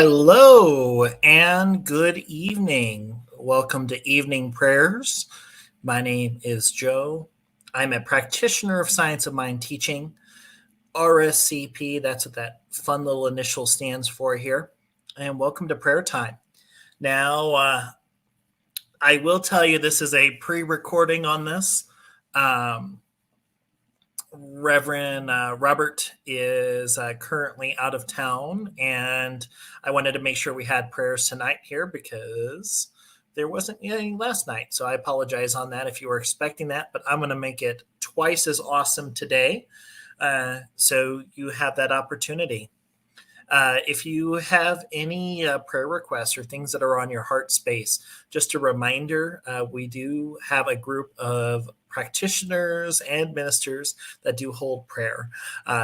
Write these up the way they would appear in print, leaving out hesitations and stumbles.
Hello and good evening. Welcome to Evening Prayers. My name is Joe. I'm a practitioner of science of mind teaching, RSCP. That's what that fun little initial stands for here. And welcome to prayer time. Now, I will tell you this is a pre recording on this. Um, Reverend Robert is currently out of town, and I wanted to make sure we had prayers tonight here because there wasn't any last night. So I apologize on that if you were expecting that, but I'm going to make it twice as awesome today. So you have that opportunity. If you have any prayer requests or things that are on your heart space, just a reminder, we do have a group of practitioners and ministers that do hold prayer.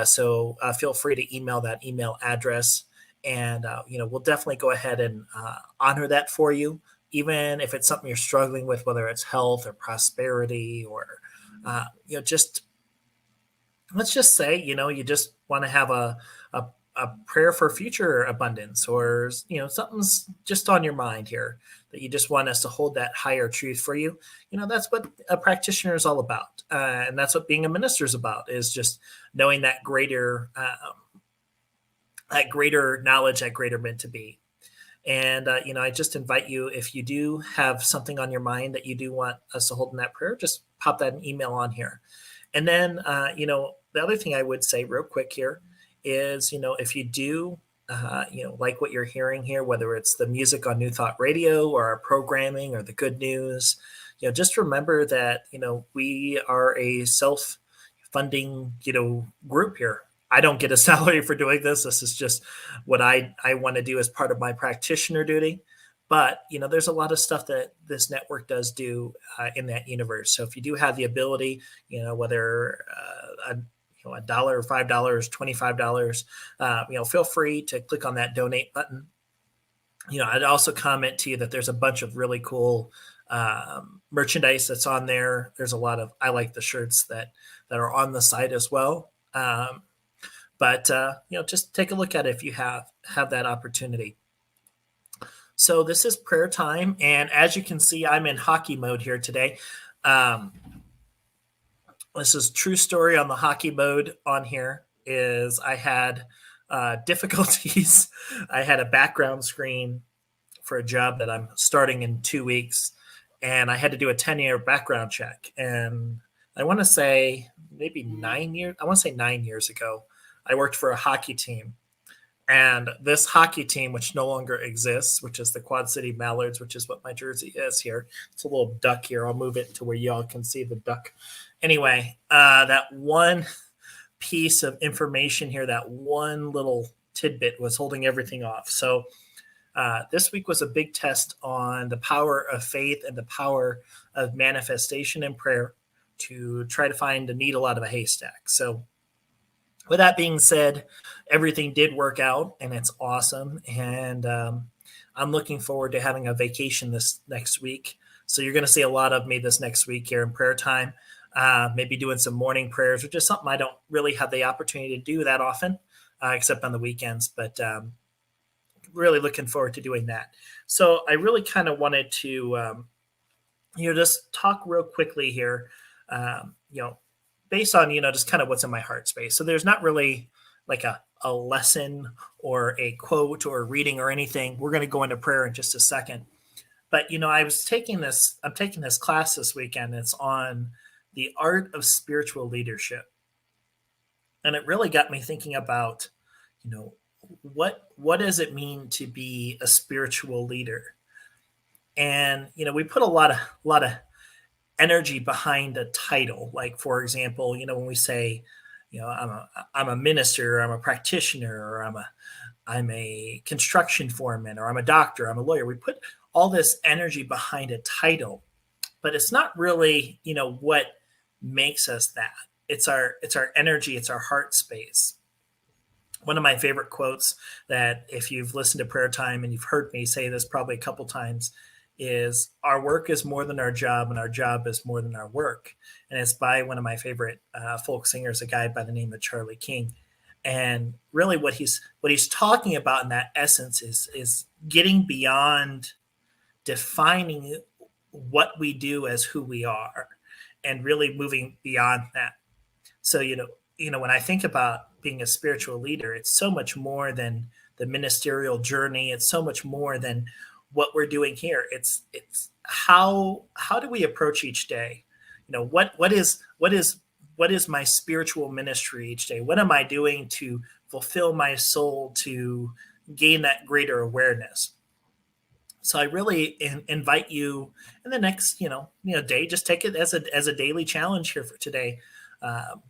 So feel free to email that email address, and we'll definitely go ahead and honor that for you, even if it's something you're struggling with, whether it's health or prosperity or just let's just say you just want to have a prayer for future abundance, or something's just on your mind here that you just want us to hold that higher truth for you. That's what a practitioner is all about, and that's what being a minister is about, is just knowing that greater knowledge, that greater meant to be. And I just invite you, if you do have something on your mind that you do want us to hold in that prayer, just pop that an email on here. And then the other thing I would say real quick here is, if you do, like what you're hearing here, whether it's the music on New Thought Radio or our programming or the good news, just remember that, we are a self-funding, group here. I don't get a salary for doing this. This is just what I want to do as part of my practitioner duty. But, there's a lot of stuff that this network does do in that universe. So if you do have the ability, whether $1 or $5, $25, feel free to click on that donate button. I'd also comment to you that there's a bunch of really cool merchandise that's on there. There's a lot of, I like the shirts that are on the site as well. But just take a look at it if you have that opportunity. So this is prayer time, and as you can see, I'm in hockey mode here today. This is true story on the hockey mode on here. Is I had difficulties. I had a background screen for a job that I'm starting in 2 weeks, and I had to do a 10-year background check. And I want to say maybe 9 years. I want to say 9 years ago, I worked for a hockey team. And this hockey team, which no longer exists, which is the Quad City Mallards, which is what my jersey is here. It's a little duck here. I'll move it to where y'all can see the duck. Anyway, that one piece of information here, that one little tidbit was holding everything off. So this week was a big test on the power of faith and the power of manifestation and prayer to try to find a needle out of a haystack. So with that being said, everything did work out, and it's awesome. And I'm looking forward to having a vacation this next week. So you're going to see a lot of me this next week here in prayer time, maybe doing some morning prayers, which is something I don't really have the opportunity to do that often, except on the weekends. But really looking forward to doing that. So I really kind of wanted to, just talk real quickly here, based on, just kind of what's in my heart space. So there's not really like a lesson or a quote or a reading or anything. We're going to go into prayer in just a second. But, I'm taking this class this weekend. It's on the art of spiritual leadership. And it really got me thinking about, what does it mean to be a spiritual leader? And, we put a lot of energy behind a title. Like, for example, when we say, I'm a minister, or I'm a practitioner, or I'm a construction foreman, or I'm a doctor, I'm a lawyer. We put all this energy behind a title, but it's not really, what makes us that. It's our energy, it's our heart space. One of my favorite quotes that, if you've listened to prayer time and you've heard me say this probably a couple times, is our work is more than our job, and our job is more than our work. And it's by one of my favorite folk singers, a guy by the name of Charlie King. And really what he's talking about in that essence is getting beyond defining what we do as who we are and really moving beyond that. So, when I think about being a spiritual leader, it's so much more than the ministerial journey. It's so much more than what we're doing here. It's how do we approach each day? What is my spiritual ministry each day? What am I doing to fulfill my soul, to gain that greater awareness? So I really invite you in the next day. Just take it as a daily challenge here for today,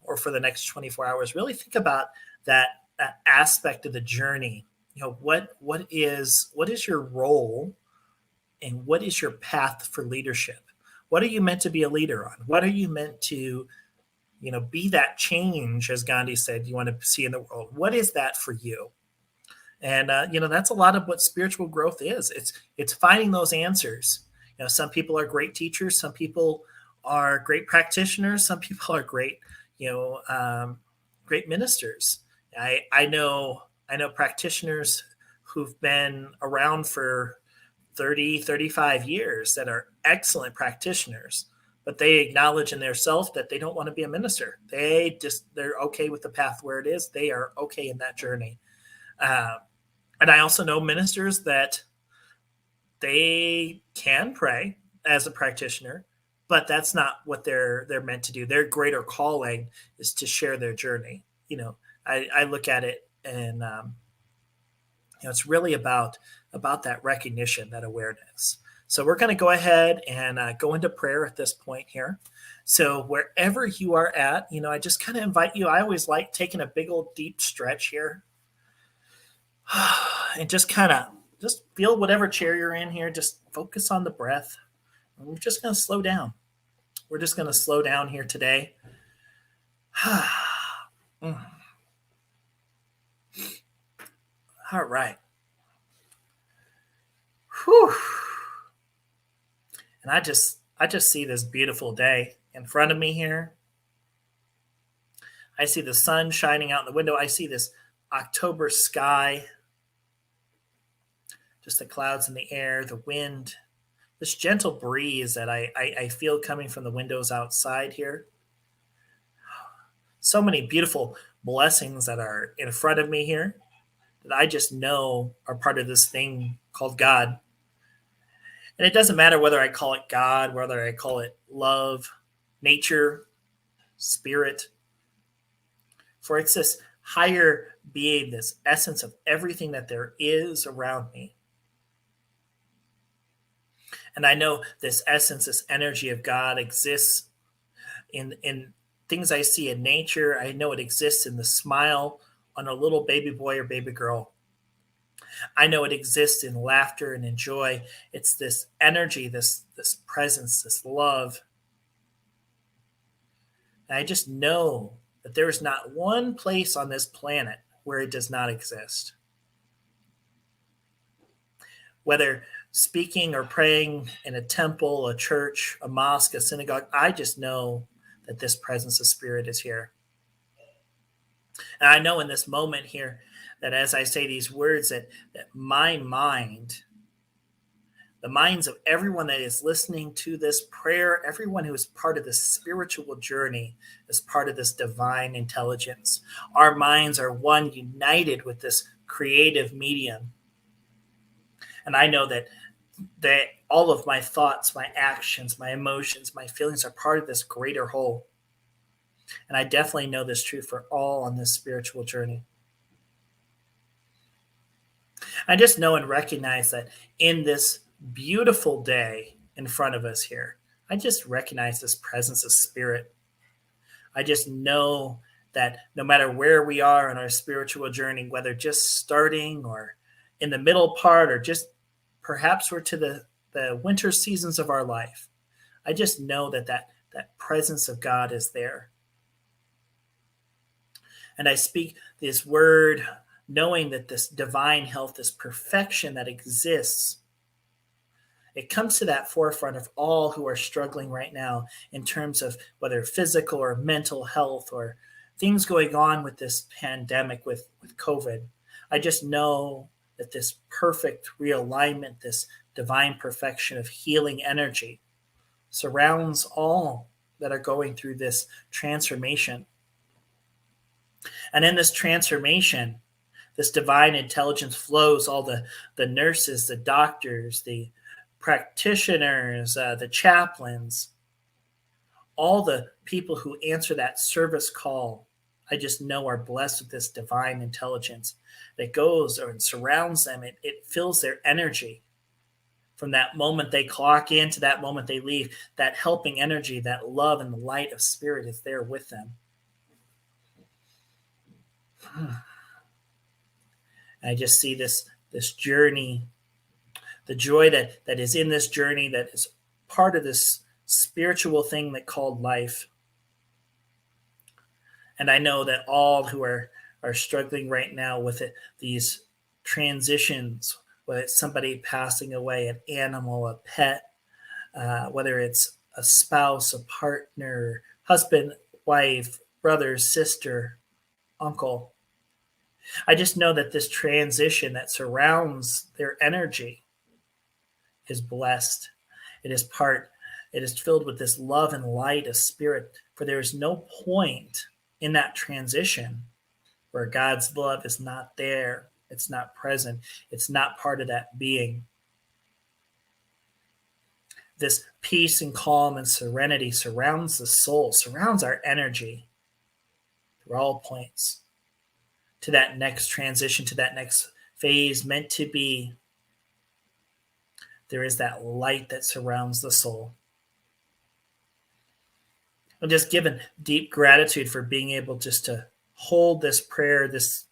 or for the next 24 hours. Really think about that aspect of the journey. What is your role, and what is your path for leadership? What are you meant to be a leader on? What are you meant to be that change, as Gandhi said, you want to see in the world? What is that for you? And that's a lot of what spiritual growth is. It's finding those answers. Some people are great teachers, some people are great practitioners, some people are great great ministers. I know practitioners who've been around for 30, 35 years that are excellent practitioners, but they acknowledge in their self that they don't want to be a minister. They're okay with the path where it is. They are okay in that journey. Uh, and I also know ministers that they can pray as a practitioner, but that's not what they're meant to do. Their greater calling is to share their journey. I look at it, and it's really about that recognition, that awareness. So we're going to go ahead and go into prayer at this point here. So wherever you are at, I just kind of invite you. I always like taking a big old deep stretch here, and just feel whatever chair you're in here. Just focus on the breath. And we're just going to slow down. We're just going to slow down here today. All right. Whew. And I just see this beautiful day in front of me here. I see the sun shining out the window. I see this October sky, just the clouds in the air, the wind, this gentle breeze that I feel coming from the windows outside here. So many beautiful blessings that are in front of me here that I just know are part of this thing called God. And it doesn't matter whether I call it God, whether I call it love, nature, spirit, for it's this higher being, this essence of everything that there is around me. And I know this essence, this energy of God exists in things I see in nature. I know it exists in the smile on a little baby boy or baby girl. I know it exists in laughter and in joy. It's this energy, this presence, this love. And I just know that there is not one place on this planet where it does not exist. Whether speaking or praying in a temple, a church, a mosque, a synagogue, I just know that this presence of spirit is here. And I know in this moment here that as I say these words, that my mind, the minds of everyone that is listening to this prayer, everyone who is part of this spiritual journey, is part of this divine intelligence. Our minds are one, united with this creative medium. And I know that all of my thoughts, my actions, my emotions, my feelings are part of this greater whole. And I definitely know this truth for all on this spiritual journey. I just know and recognize that in this beautiful day in front of us here, I just recognize this presence of spirit. I just know that no matter where we are in our spiritual journey, whether just starting or in the middle part, or just perhaps we're to the winter seasons of our life, I just know that presence of God is there. And I speak this word knowing that this divine health, this perfection that exists, it comes to that forefront of all who are struggling right now in terms of whether physical or mental health, or things going on with this pandemic, with COVID, I just know that this perfect realignment, this divine perfection of healing energy surrounds all that are going through this transformation. And in this transformation, this divine intelligence flows all the nurses, the doctors, the practitioners, the chaplains, all the people who answer that service call, I just know are blessed with this divine intelligence that goes and surrounds them. It fills their energy from that moment they clock in to that moment they leave. That helping energy, that love and the light of spirit is there with them. I just see this journey, the joy that is in this journey, that is part of this spiritual thing that called life. And I know that all who are struggling right now with it, these transitions, whether it's somebody passing away, an animal, a pet, whether it's a spouse, a partner, husband, wife, brother, sister, uncle. I just know that this transition that surrounds their energy is blessed. It is filled with this love and light of spirit, for there is no point in that transition where God's love is not there. It's not present. It's not part of that being. This peace and calm and serenity surrounds the soul, surrounds our energy through all points to that next transition, to that next phase meant to be. There is that light that surrounds the soul. I'm just given deep gratitude for being able just to hold this prayer, this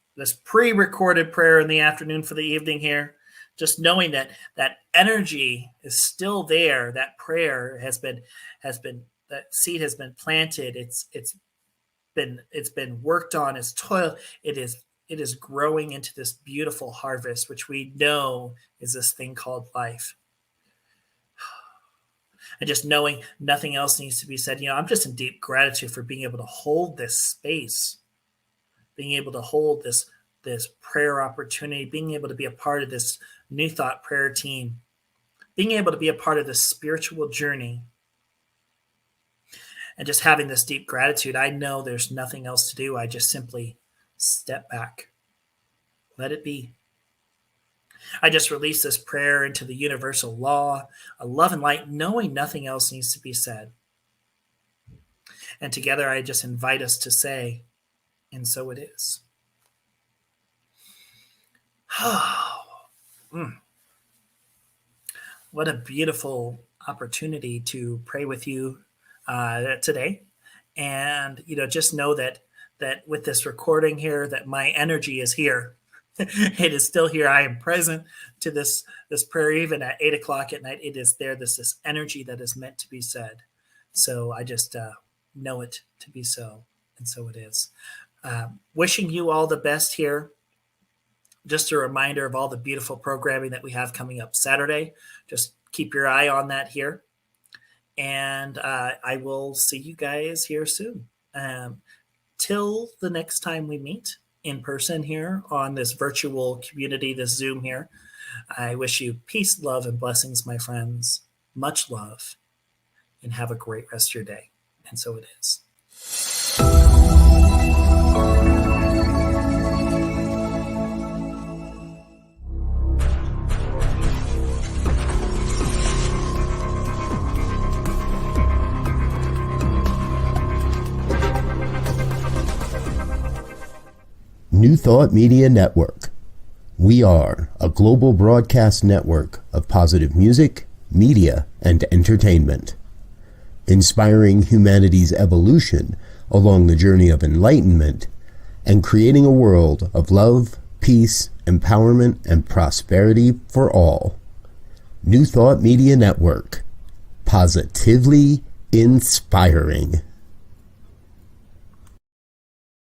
pre-recorded prayer in the afternoon for the evening here, just knowing that that energy is still there. That prayer has been that seed has been planted. It's been worked on. It's toil. It is growing into this beautiful harvest, which we know is this thing called life. And just knowing nothing else needs to be said. I'm just in deep gratitude for being able to hold this space, being able to hold this prayer opportunity, being able to be a part of this New Thought prayer team, being able to be a part of this spiritual journey, and just having this deep gratitude. I know there's nothing else to do. I just simply step back, let it be. I just release this prayer into the universal law of love and light, knowing nothing else needs to be said. And together, I just invite us to say, and so it is. What a beautiful opportunity to pray with you today. And, just know that with this recording here, that my energy is here. It is still here. I am present to this prayer, even at 8:00 at night. It is there. This energy that is meant to be said. So I just know it to be so. And so it is. Wishing you all the best here. Just a reminder of all the beautiful programming that we have coming up Saturday. Just keep your eye on that here. And I will see you guys here soon. Till the next time we meet in person here on this virtual community, this Zoom here, I wish you peace, love, and blessings, my friends. Much love, and have a great rest of your day. And so it is. New Thought Media Network. We are a global broadcast network of positive music, media, and entertainment, inspiring humanity's evolution along the journey of enlightenment and creating a world of love, peace, empowerment, and prosperity for all. New Thought Media Network. Positively inspiring.